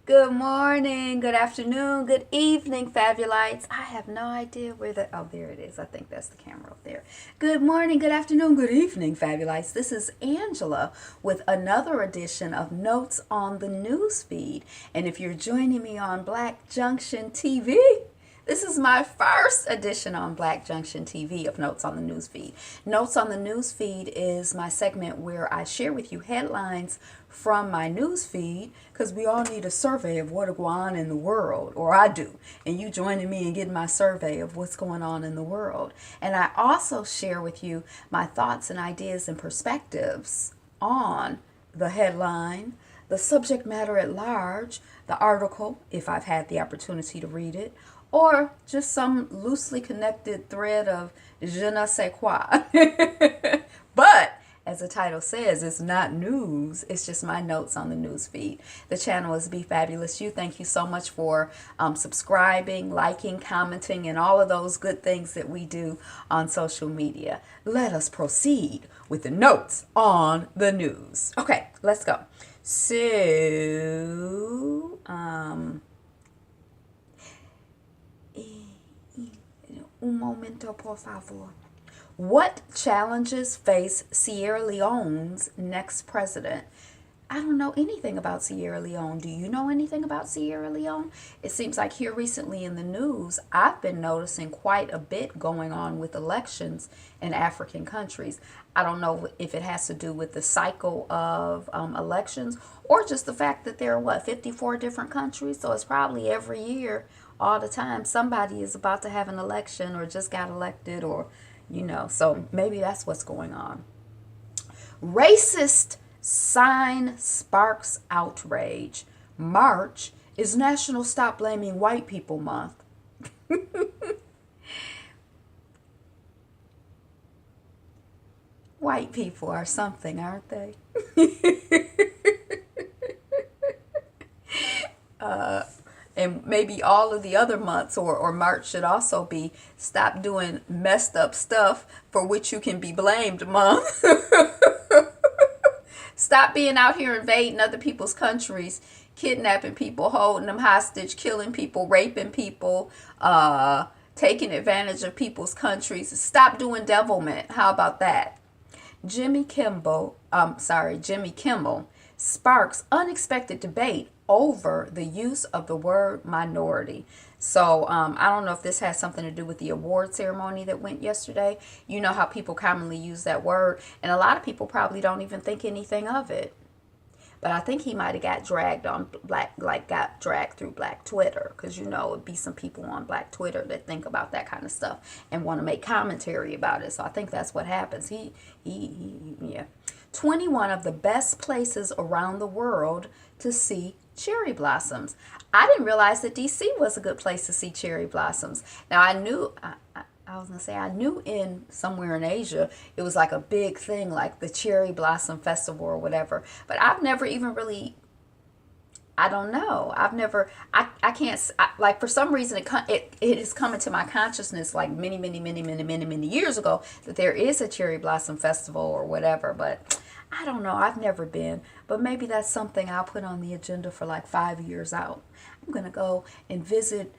Good morning, good afternoon, good evening, Fabulites. I have no idea where oh, there it is. I think that's the camera up there. Good morning, good afternoon, good evening, Fabulites. This is Angela with another edition of Notes on the News Feed. And if you're joining me on Black Junction TV, this is my first edition on Black Junction TV of Notes on the Newsfeed. Notes on the Newsfeed is my segment where I share with you headlines from my newsfeed because we all need a survey of what's going on in the world, or I do. And you joining me and getting my survey of what's going on in the world. And I also share with you my thoughts and ideas and perspectives on the headline, the subject matter at large, the article, if I've had the opportunity to read it, or just some loosely connected thread of je ne sais quoi. But as the title says, it's not news. It's just my notes on the news feed. The channel is Be Fabulous You. Thank you so much for subscribing, liking, commenting, and all of those good things that we do on social media. Let us proceed with the notes on the news. Okay, let's go. So, un momento, por favor. What challenges face Sierra Leone's next president? I don't know anything about Sierra Leone. Do you know anything about Sierra Leone? It seems like here recently in the news, I've been noticing quite a bit going on with elections in African countries. I don't know if it has to do with the cycle of elections or just the fact that there are, 54 different countries. So it's probably every year, all the time, somebody is about to have an election or just got elected or, so maybe that's what's going on. Racist sign sparks outrage. March is National Stop Blaming White People Month. White people are something, aren't they? And maybe all of the other months or March should also be Stop Doing Messed Up Stuff for Which You Can Be Blamed month. Stop being out here invading other people's countries, kidnapping people, holding them hostage, killing people, raping people, taking advantage of people's countries. Stop doing devilment. How about that? Jimmy Kimmel sparks unexpected debate over the use of the word minority. So I don't know if this has something to do with the award ceremony that went yesterday. You know how people commonly use that word, and a lot of people probably don't even think anything of it. But I think he might have got dragged on got dragged through Black Twitter, because it'd be some people on Black Twitter that think about that kind of stuff and want to make commentary about it. So I think that's what happens. Yeah. 21 of the best places around the world to see cherry blossoms. I didn't realize that DC was a good place to see cherry blossoms. Now I knew I was gonna say I knew in somewhere in Asia it was like a big thing, like the Cherry Blossom Festival or whatever. But I've never even really, I don't know. I've never, I can't, like for some reason it has come into my consciousness like many years ago that there is a Cherry Blossom Festival or whatever. But I don't know. I've never been. But maybe that's something I'll put on the agenda for like 5 years out. I'm gonna go and visit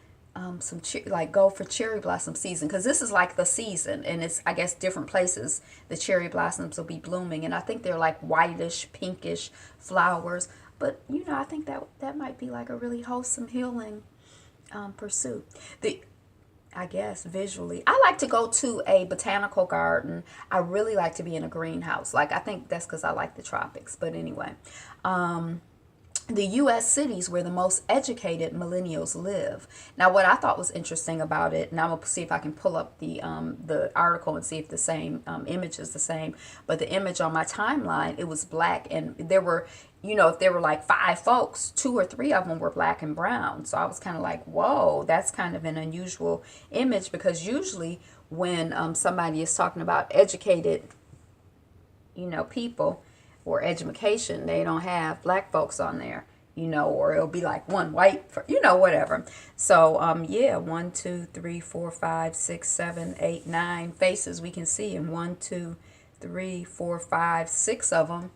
go for cherry blossom season, because this is like the season, and it's, I guess, different places the cherry blossoms will be blooming, and I think they're like whitish pinkish flowers. But I think that might be like a really wholesome healing pursuit. I guess visually, I like to go to a botanical garden. I really like to be in a greenhouse. Like, I think that's because I like the tropics. But anyway, the U.S. cities where the most educated millennials live. Now, what I thought was interesting about it, and I'm gonna see if I can pull up the article and see if the same image is the same. But the image on my timeline, it was black, and there were, if there were like 5 folks, 2 or 3 of them were black and brown. So I was kind of like, whoa, that's kind of an unusual image, because usually when somebody is talking about educated, people, or education, they don't have black folks on there, or it'll be like one white, whatever. So, yeah, 1, 2, 3, 4, 5, 6, 7, 8, 9 faces we can see, and 1, 2, 3, 4, 5, 6 of them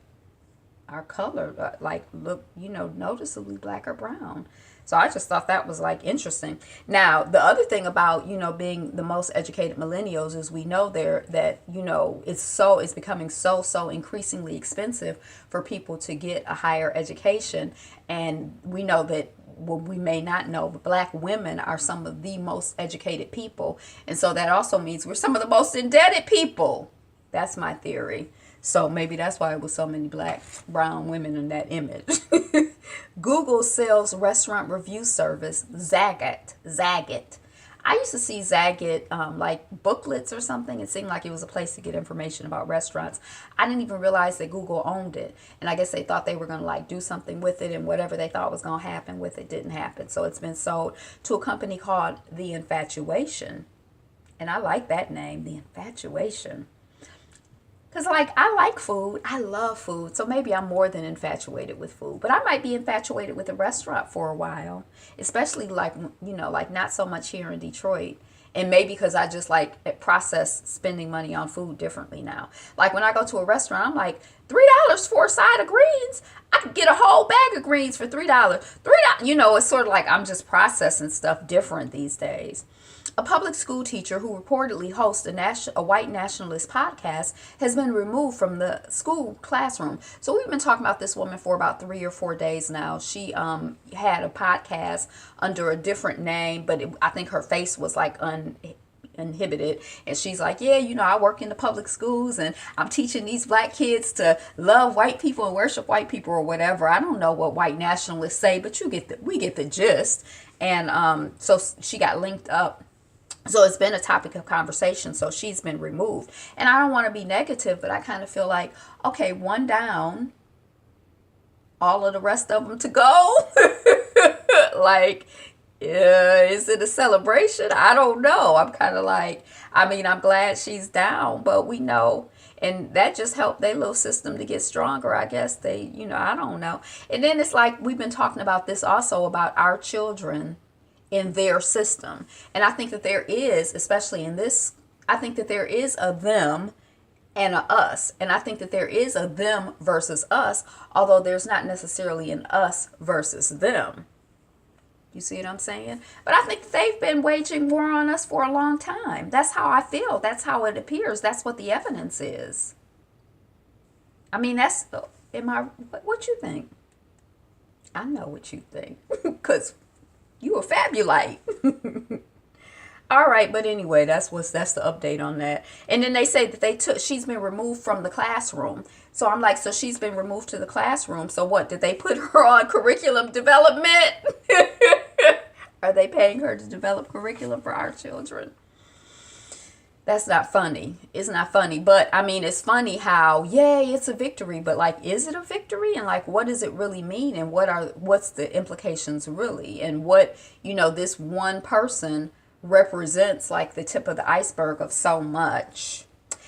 our color, like look, noticeably black or brown. So I just thought that was like interesting. Now, the other thing about, being the most educated millennials is we know there that, it's becoming so increasingly expensive for people to get a higher education. And we know that, well, we may not know, but black women are some of the most educated people. And so that also means we're some of the most indebted people. That's my theory. So maybe that's why it was so many black, brown women in that image. Google sells restaurant review service Zagat. Zagat. I used to see Zagat like booklets or something. It seemed like it was a place to get information about restaurants. I didn't even realize that Google owned it. And I guess they thought they were going to like do something with it, and whatever they thought was going to happen with it didn't happen. So it's been sold to a company called The Infatuation. And I like that name, The Infatuation. Because, like, I like food. I love food. So maybe I'm more than infatuated with food. But I might be infatuated with a restaurant for a while. Especially, like, like not so much here in Detroit. And maybe because I just, like, process spending money on food differently now. Like, when I go to a restaurant, I'm like, $3 for a side of greens? I could get a whole bag of greens for $3. $3. It's sort of like I'm just processing stuff different these days. A public school teacher who reportedly hosts a white nationalist podcast has been removed from the school classroom. So we've been talking about this woman for about 3 or 4 days now. She had a podcast under a different name, but I think her face was like uninhibited. And she's like, yeah, I work in the public schools and I'm teaching these black kids to love white people and worship white people or whatever. I don't know what white nationalists say, but we get the gist. And so she got linked up. So it's been a topic of conversation. So she's been removed. And I don't want to be negative, but I kind of feel like, okay, one down, all of the rest of them to go. Like, is it a celebration? I don't know. I'm kind of like, I'm glad she's down, but we know. And that just helped their little system to get stronger. I guess I don't know. And then it's like, we've been talking about this also about our children in their system. And I think that there is, especially in this, I think that there is a them and a us. And I think that there is a them versus us, although there's not necessarily an us versus them. You see what I'm saying? But I think they've been waging war on us for a long time. That's how I feel. That's how it appears. That's what the evidence is. What you think? I know what you think. Because you a fabulite. All right, but anyway, that's the update on that. And then they say that she's been removed from the classroom. So I'm like, so she's been removed to the classroom. So what, did they put her on curriculum development? Are they paying her to develop curriculum for our children? That's not funny. It's not funny. But it's funny how, yay, it's a victory. But like, is it a victory? And like, what does it really mean? And what's the implications really? And what, this one person represents like the tip of the iceberg of so much.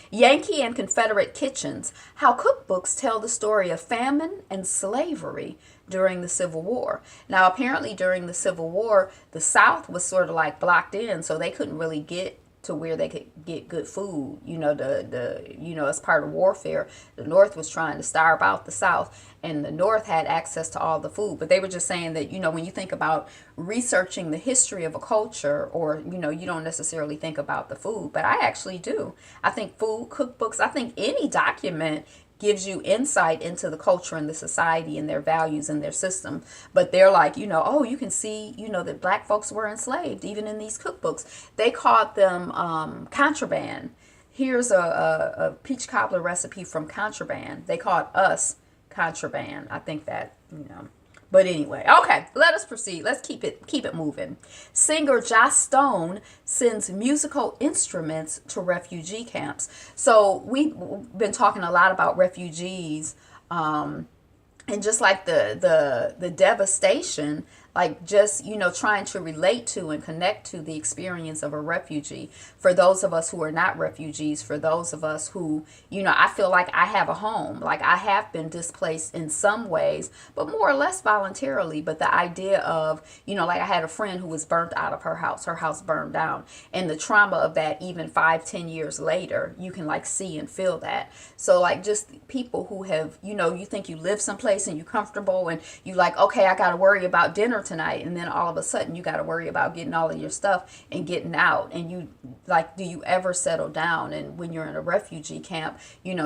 Yankee and Confederate kitchens, how cookbooks tell the story of famine and slavery during the Civil War. Now, apparently during the Civil War, the South was sort of like blocked in, so they couldn't really get to where they could get good food, as part of warfare. The North was trying to starve out the South, and the North had access to all the food. But they were just saying that, when you think about researching the history of a culture, or, you don't necessarily think about the food, but I actually do. I think food, cookbooks, I think any document gives you insight into the culture and the society and their values and their system. But they're like, oh, you can see, that black folks were enslaved, even in these cookbooks. They called them contraband. Here's a peach cobbler recipe from Contraband. They called us contraband. I think that, But anyway, okay, let us proceed. Let's keep it moving. Singer Joss Stone sends musical instruments to refugee camps. So we've been talking a lot about refugees and just like the devastation, like just trying to relate to and connect to the experience of a refugee, for those of us who are not refugees, for those of us who I feel like I have a home, like I have been displaced in some ways, but more or less voluntarily. But the idea of like I had a friend who was burnt out of her house burned down, and the trauma of that, even 5-10 years later, you can like see and feel that. So like just people who have you think you live someplace and you're comfortable, and you like, okay, I got to worry about dinner tonight, and then all of a sudden you got to worry about getting all of your stuff and getting out. And you like, do you ever settle down? And when you're in a refugee camp,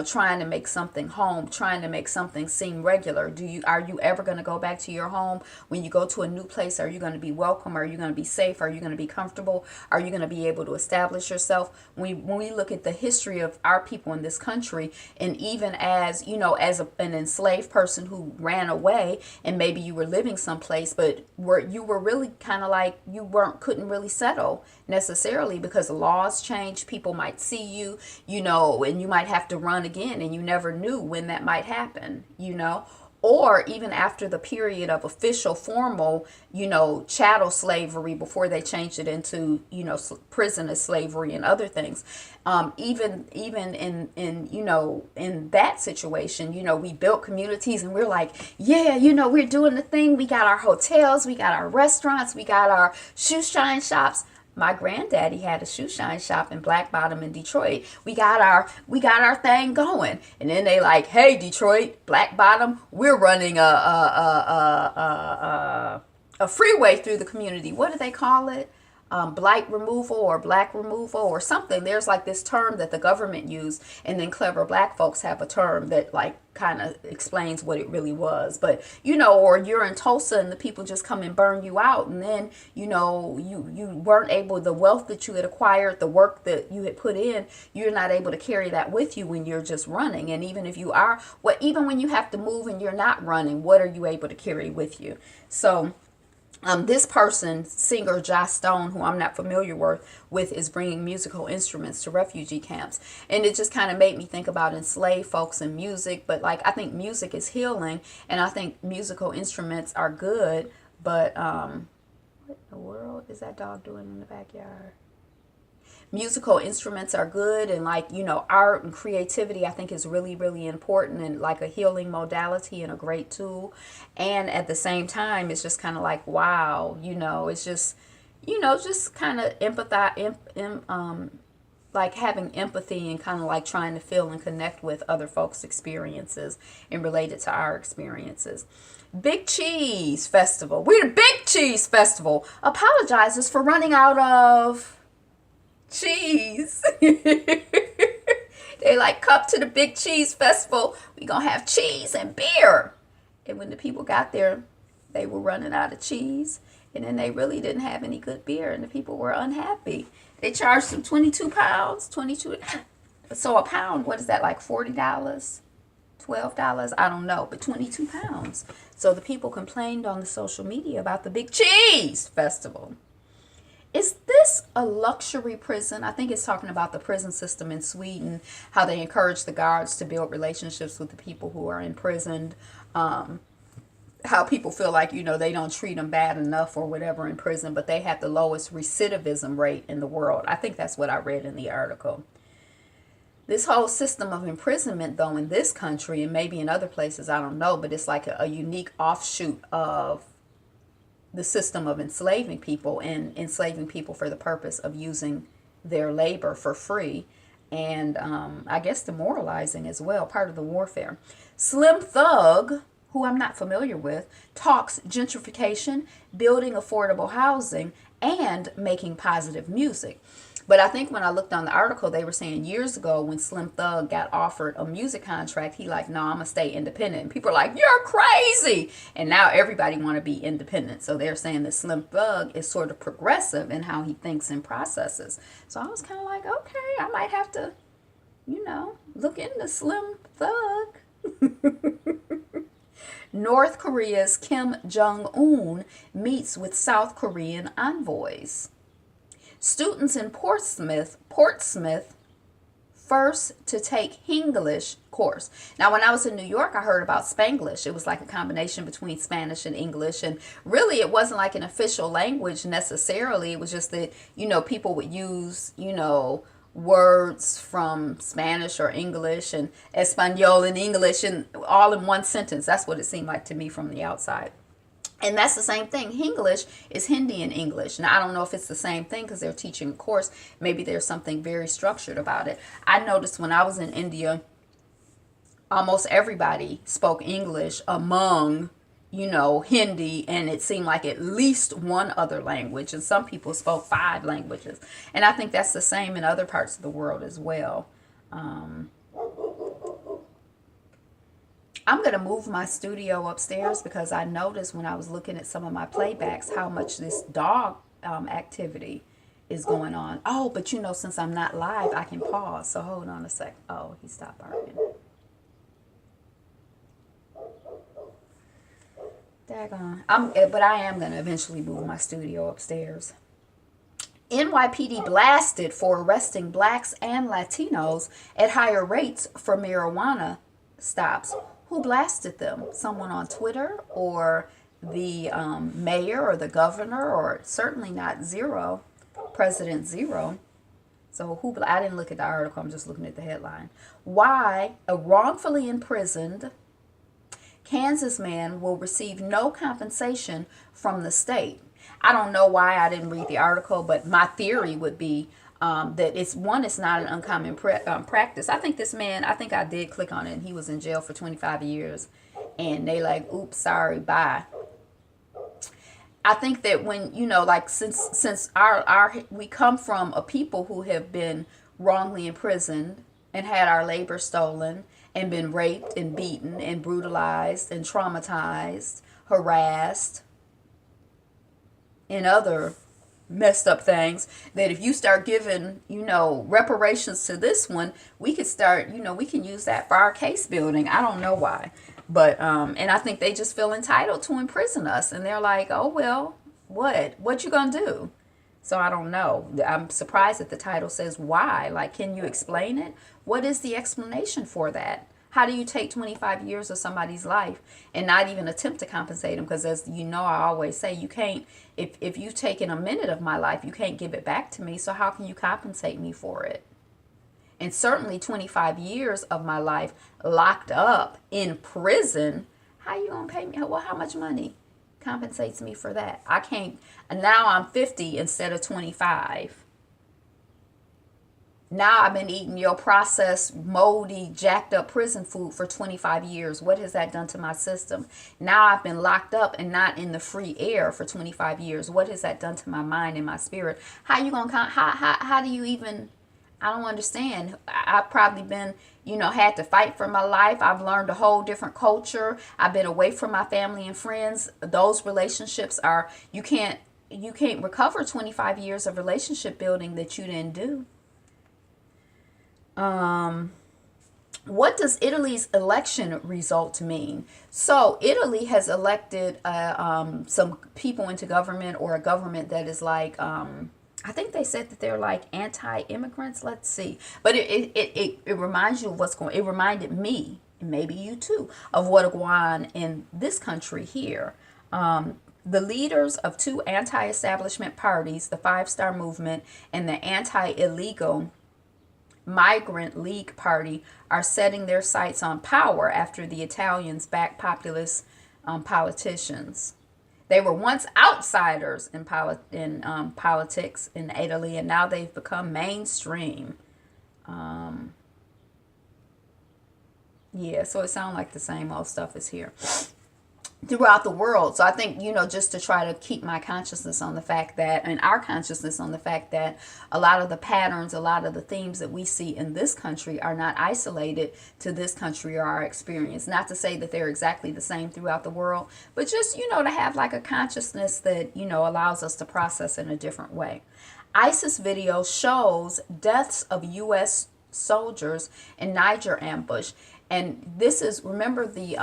trying to make something home, trying to make something seem regular, are you ever going to go back to your home? When you go to a new place, are you going to be welcome? Are you going to be safe? Are you going to be comfortable? Are you going to be able to establish yourself? When we look at the history of our people in this country, and even as an enslaved person who ran away, and maybe you were living someplace, but you were really kind of like couldn't really settle necessarily, because the laws changed. People might see you, and you might have to run again, and you never knew when that might happen, or even after the period of official, formal, chattel slavery, before they changed it into, prisoner slavery and other things. Even in that situation, we built communities, and we're like, yeah, we're doing the thing. We got our hotels, we got our restaurants, we got our shoe shine shops. My granddaddy had a shoe shine shop in Black Bottom in Detroit. We got our thing going, and then they like, hey, Detroit, Black Bottom, we're running a freeway through the community. What do they call it? Blight removal or black removal or something. There's like this term that the government used, and then clever black folks have a term that like kind of explains what it really was. But or you're in Tulsa and the people just come and burn you out, and then you weren't able, the wealth that you had acquired, the work that you had put in, you're not able to carry that with you when you're just running. And even if you are, even when you have to move and you're not running, what are you able to carry with you? So this person, singer Joss Stone, who I'm not familiar with, is bringing musical instruments to refugee camps. And it just kind of made me think about enslaved folks and music. But like, I think music is healing, and I think musical instruments are good. But what in the world is that dog doing in the backyard? Musical instruments are good, and like art and creativity, I think, is really, really important, and like a healing modality and a great tool. And at the same time, it's just kind of like, wow, it's just just kind of empathize, like having empathy, and kind of like trying to feel and connect with other folks' experiences and relate it to our experiences. Big Cheese Festival, we're the Big Cheese Festival, apologizes for running out of cheese. They like, come to the Big Cheese Festival, we gonna have cheese and beer. And when the people got there, they were running out of cheese, and then they really didn't have any good beer, and the people were unhappy. They charged them 22 pounds, 22. So a pound, what is that, like $40, $12? I don't know, but 22 pounds. So the people complained on the social media about the Big Cheese Festival. Is this a luxury prison? I think it's talking about the prison system in Sweden, how they encourage the guards to build relationships with the people who are imprisoned, how people feel like, they don't treat them bad enough or whatever in prison, but they have the lowest recidivism rate in the world. I think that's what I read in the article. This whole system of imprisonment, though, in this country, and maybe in other places, I don't know, but it's like a unique offshoot of the system of enslaving people, and enslaving people for the purpose of using their labor for free, and I guess demoralizing as well, part of the warfare. Slim Thug, who I'm not familiar with, talks gentrification, building affordable housing, and making positive music. But I think when I looked on the article, they were saying years ago when Slim Thug got offered a music contract, he like, no, I'm going to stay independent. And people are like, you're crazy. And now everybody want to be independent. So they're saying that Slim Thug is sort of progressive in how he thinks and processes. So I was kind of like, okay, I might have to, look into Slim Thug. North Korea's Kim Jong-un meets with South Korean envoys. Students in Portsmouth, first to take Hinglish course. Now, when I was in New York, I heard about Spanglish. It was like a combination between Spanish and English. And really, it wasn't like an official language necessarily. It was just that, people would use, words from Spanish or English and Espanol and English and all in one sentence. That's what it seemed like to me from the outside. And that's the same thing. Hinglish is Hindi in English. Now, I don't know if it's the same thing because they're teaching a course. Maybe there's something very structured about it. I noticed when I was in India, almost everybody spoke English among, Hindi, and it seemed like at least one other language. And some people spoke 5 languages. And I think that's the same in other parts of the world as well. I'm going to move my studio upstairs because I noticed when I was looking at some of my playbacks how much this dog activity is going on. Oh, but since I'm not live, I can pause. So hold on a sec. Oh, he stopped barking. Daggone. But I am going to eventually move my studio upstairs. NYPD blasted for arresting blacks and Latinos at higher rates for marijuana stops. Who blasted them? Someone on Twitter or the mayor or the governor, or certainly not President Zero. So I didn't look at the article. I'm just looking at the headline. Why a wrongfully imprisoned Kansas man will receive no compensation from the state. I don't know why I didn't read the article, but my theory would be that it's not an uncommon practice. I think this man, I did click on it, and he was in jail for 25 years, and they like, oops, sorry, bye. I think that when, since we come from a people who have been wrongly imprisoned and had our labor stolen and been raped and beaten and brutalized and traumatized, harassed, and other messed up things, that if you start giving, reparations to this one, we could start, we can use that for our case building. I don't know why. But, and I think they just feel entitled to imprison us. And they're like, oh, well, what you gonna do? So I don't know. I'm surprised that the title says why. Like, can you explain it? What is the explanation for that? How do you take 25 years of somebody's life and not even attempt to compensate them? Because as you know, I always say, you can't, if you've taken a minute of my life, you can't give it back to me. So how can you compensate me for it? And certainly 25 years of my life locked up in prison, how you going to pay me? Well, how much money compensates me for that? I can't. Now I'm 50 instead of 25. Now I've been eating your processed, moldy, jacked up prison food for 25 years. What has that done to my system? Now I've been locked up and not in the free air for 25 years. What has that done to my mind and my spirit? How you going to, how do you even, I don't understand. I've probably been, had to fight for my life. I've learned a whole different culture. I've been away from my family and friends. Those relationships are, you can't recover 25 years of relationship building that you didn't do. What does Italy's election result mean? So Italy has elected some people into government, or a government that is like, I think they said that they're like anti-immigrants. Let's see. But it reminds you of what's going. It reminded me, and maybe you too, of what going on in this country here. The leaders of 2 anti-establishment parties, the Five Star Movement and the Anti-Illegal Migrant League Party, are setting their sights on power after the Italians backed populist politicians. They were once outsiders in politics in Italy, and now they've become mainstream. Yeah, so it sounds like the same old stuff is here throughout the world. So I think, just to try to keep my consciousness on the fact that, and our consciousness on the fact that a lot of the patterns, a lot of the themes that we see in this country are not isolated to this country or our experience. Not to say that they're exactly the same throughout the world, but just, to have like a consciousness that, allows us to process in a different way. ISIS video shows deaths of U.S. soldiers in Niger ambush. And this is, remember the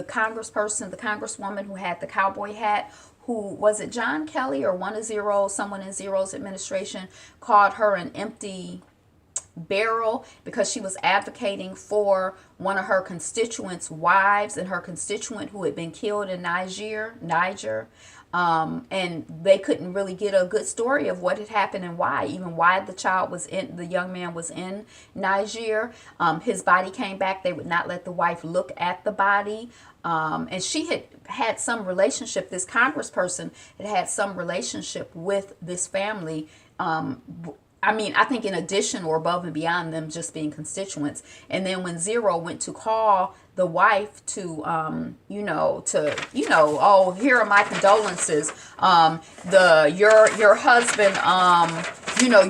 congressperson, the congresswoman who had the cowboy hat, who, was it John Kelly or someone in Zero's administration called her an empty barrel because she was advocating for one of her constituents' wives and her constituent who had been killed in Niger. And they couldn't really get a good story of what had happened and why, even why the young man was in Niger. His body came back. They would not let the wife look at the body. And she had some relationship, this congressperson had some relationship with this family. I think in addition or above and beyond them just being constituents. And then when Zero went to call the wife to, oh, here are my condolences. Your husband,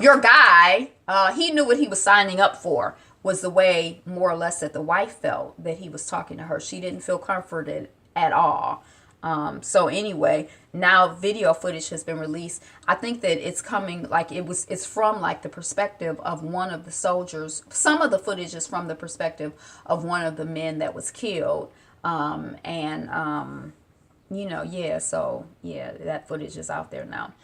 your guy, he knew what he was signing up for, was the way more or less that the wife felt that he was talking to her. She didn't feel comforted at all. So anyway, now video footage has been released. I think that it's coming, it's from the perspective of one of the soldiers. Some of the footage is from the perspective of one of the men that was killed. So that footage is out there now.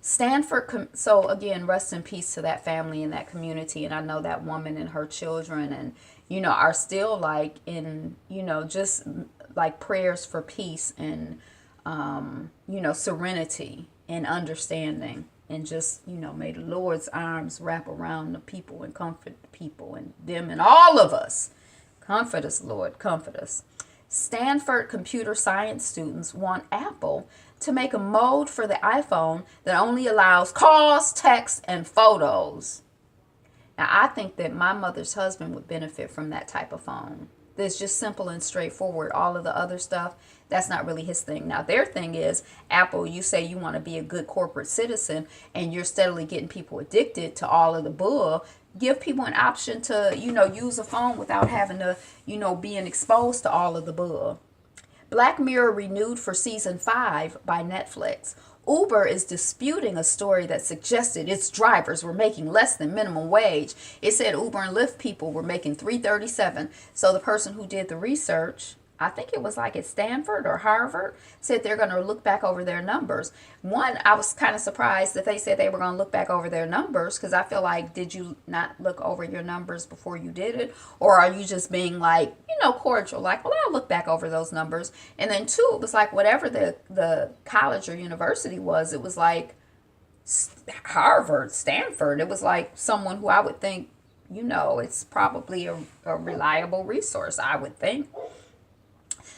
Stanford, so again, rest in peace to that family and that community. And I know that woman and her children and, are still just prayers for peace and, serenity and understanding. And just, may the Lord's arms wrap around the people and comfort the people and them and all of us. Comfort us, Lord, comfort us. Stanford computer science students want Apple to make a mode for the iPhone that only allows calls, texts, and photos. Now, I think that my mother's husband would benefit from that type of phone. That's just simple and straightforward. All of the other stuff, that's not really his thing. Now, their thing is, Apple, you say you want to be a good corporate citizen and you're steadily getting people addicted to all of the bull. Give people an option to, use a phone without having to, being exposed to all of the bull. Black Mirror renewed for season 5 by Netflix. Uber is disputing a story that suggested its drivers were making less than minimum wage. It said Uber and Lyft people were making $3.37. So the person who did the research, I think it was at Stanford or Harvard, said they're going to look back over their numbers. One, I was kind of surprised that they said they were going to look back over their numbers, because I feel like, did you not look over your numbers before you did it? Or are you just being cordial, well, I'll look back over those numbers. And then two, it was whatever the college or university was, it was Harvard, Stanford. It was someone who I would think, it's probably a reliable resource, I would think.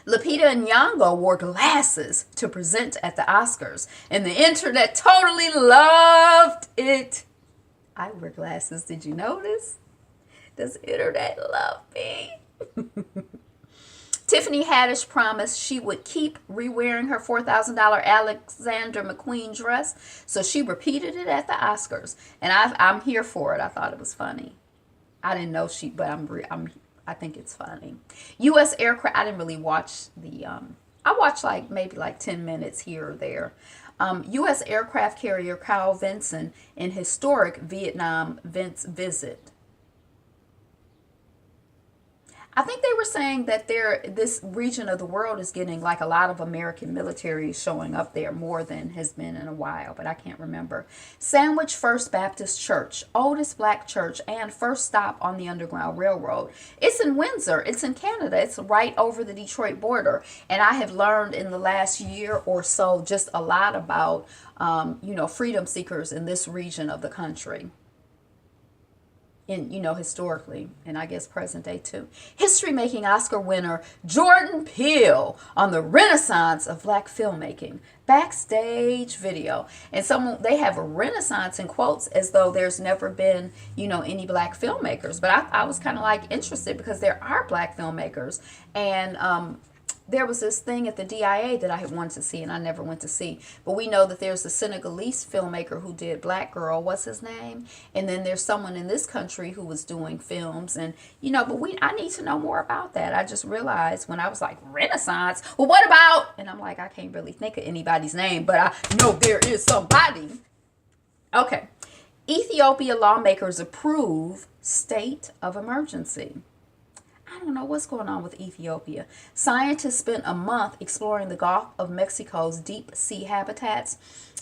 Lupita Nyong'o wore glasses to present at the Oscars, and the internet totally loved it. I wear glasses. Did you notice? Does the internet love me? Tiffany Haddish promised she would keep re-wearing her $4,000 Alexander McQueen dress, so she repeated it at the Oscars, and I'm here for it. I thought it was funny. I didn't know I think it's funny. U.S. aircraft, I didn't really watch I watched maybe 10 minutes here or there. U.S. aircraft carrier Kyle Vinson in historic Vietnam visit. I think they were saying that this region of the world is getting a lot of American military showing up there more than has been in a while, but I can't remember. Sandwich First Baptist Church, oldest black church and first stop on the Underground Railroad. It's in Windsor. It's in Canada. It's right over the Detroit border. And I have learned in the last year or so just a lot about, freedom seekers in this region of the country. Historically, and I guess present day too. History-making Oscar winner Jordan Peele on the renaissance of black filmmaking. Backstage video. And they have a renaissance in quotes as though there's never been, any black filmmakers. But I was kind of interested because there are black filmmakers. And there was this thing at the DIA that I had wanted to see and I never went to see. But we know that there's a Senegalese filmmaker who did Black Girl. What's his name? And then there's someone in this country who was doing films. And, but I need to know more about that. I just realized when I was Renaissance, well, what about? And I'm I can't really think of anybody's name, but I know there is somebody. Okay. Ethiopia lawmakers approve state of emergency. I I don't know what's going on with Ethiopia. Scientists spent a month exploring the Gulf of Mexico's deep sea habitats,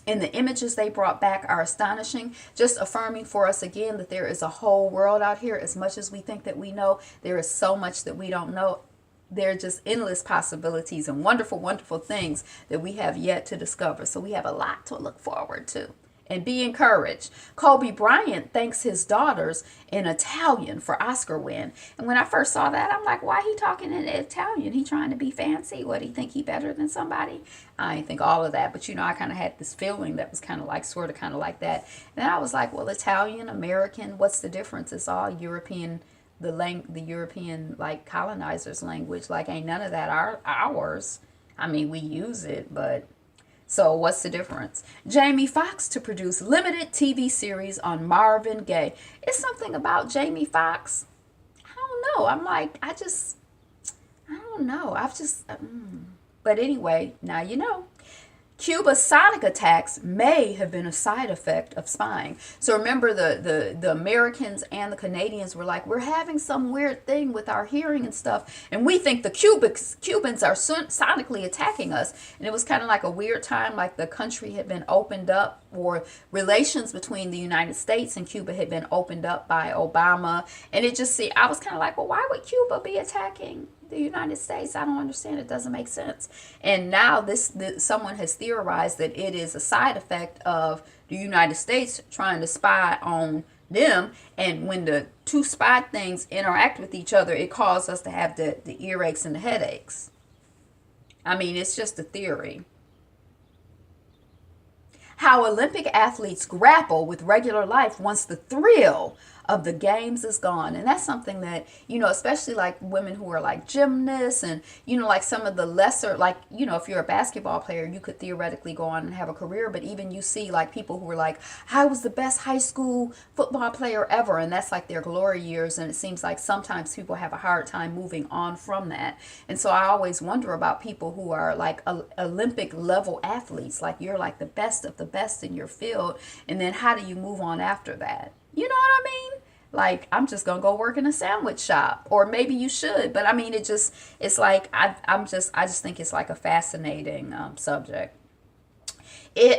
and the images they brought back are astonishing, just affirming for us again that there is a whole world out here. As much as we think that we know, there is so much that we don't know. There are just endless possibilities and wonderful, wonderful things that we have yet to discover. So we have a lot to look forward to. And be encouraged. Kobe Bryant thanks his daughters in Italian for Oscar win. And when I first saw that, I'm like, why he talking in Italian? He trying to be fancy? What, he think he better than somebody? I didn't think all of that, but I kind of had this feeling that was kind of like, sort of kind of like that. And then I was like, well, Italian, American, what's the difference? It's all European, the European like colonizers' language. Like, ain't none of that ours. I mean, we use it, but so what's the difference? Jamie Foxx to produce limited TV series on Marvin Gaye. It's something about Jamie Foxx. I don't know. I'm like, I don't know. But anyway, now you know. Cuba's sonic attacks may have been a side effect of spying. So remember, the Americans and the Canadians were like, we're having some weird thing with our hearing and stuff, and we think the Cubans are sonically attacking us. And it was kind of like a weird time, like the country had been opened up, or relations between the United States and Cuba had been opened up by Obama. And it just, I was kind of like, well, why would Cuba be attacking the United States? I don't understand. It doesn't make sense. And now someone has theorized that it is a side effect of the United States trying to spy on them, and when the two spy things interact with each other, it causes us to have the earaches and the headaches. I mean, it's just a theory. How Olympic athletes grapple with regular life once the thrill of the games is gone. And that's something that, especially like women who are like gymnasts and, like some of the lesser, like, if you're a basketball player, you could theoretically go on and have a career. But even you see like people who are like, I was the best high school football player ever. And that's like their glory years. And it seems like sometimes people have a hard time moving on from that. And so I always wonder about people who are like Olympic level athletes, like you're like the best of the best in your field. And then how do you move on after that? You know what I mean? Like, I'm just going to go work in a sandwich shop. Or maybe you should. But I mean, it's like, I just think it's like a fascinating subject.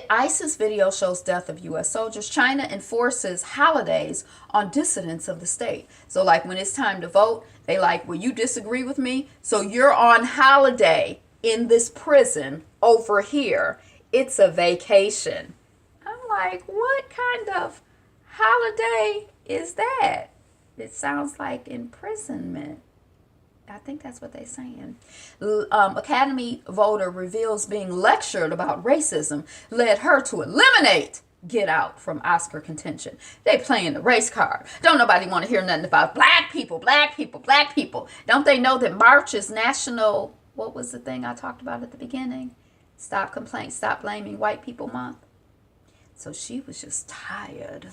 ISIS video shows death of U.S. soldiers. China enforces holidays on dissidents of the state. So like when it's time to vote, they like, well, you disagree with me, so you're on holiday in this prison over here. It's a vacation. I'm like, what kind of holiday is that? It sounds like imprisonment. I think that's what they're saying. Academy voter reveals being lectured about racism led her to eliminate Get Out from Oscar contention. They playing the race card. Don't nobody want to hear nothing about black people, black people, black people. Don't they know that March is National, what was the thing I talked about at the beginning? Stop complaining, stop blaming white people month. So she was just tired.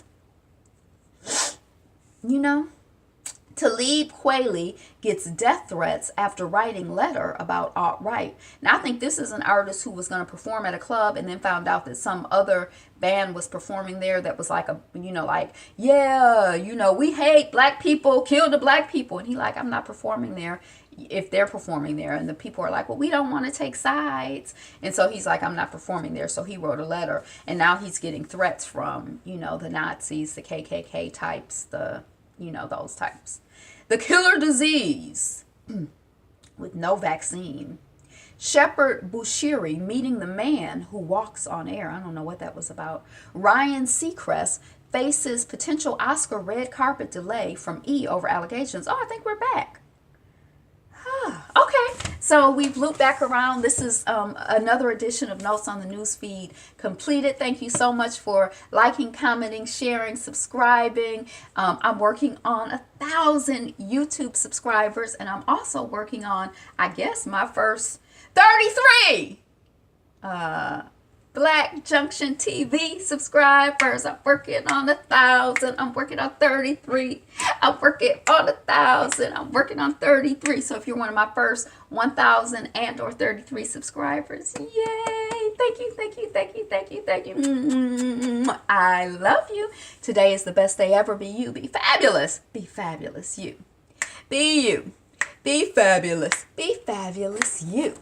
Talib Kweli gets death threats after writing letter about alt-right. Now, I think this is an artist who was going to perform at a club and then found out that some other band was performing there that was like we hate black people, kill the black people. And he like, I'm not performing there if they're performing there. And the people are like, well, we don't want to take sides. And so he's like, I'm not performing there. So he wrote a letter. And now he's getting threats from, the Nazis, the KKK types, those types. The killer disease with no vaccine. Shepherd Bushiri meeting the man who walks on air. I don't know what that was about. Ryan Seacrest faces potential Oscar red carpet delay from E! Over allegations. Oh, I think we're back. Okay, so we've looped back around. This is another edition of Notes on the News Feed completed. Thank you so much for liking, commenting, sharing, subscribing. I'm working on 1,000 YouTube subscribers, and I'm also working on, I guess, my first 33 Black Junction TV subscribers. I'm working on 1,000. I'm working on 33. I'm working on 1,000. I'm working on 33. So if you're one of my first 1,000 and or 33 subscribers, yay! Thank you, thank you, thank you, thank you, thank you. I love you. Today is the best day ever. Be you. Be fabulous. Be fabulous. You. Be you. Be fabulous. Be fabulous, you.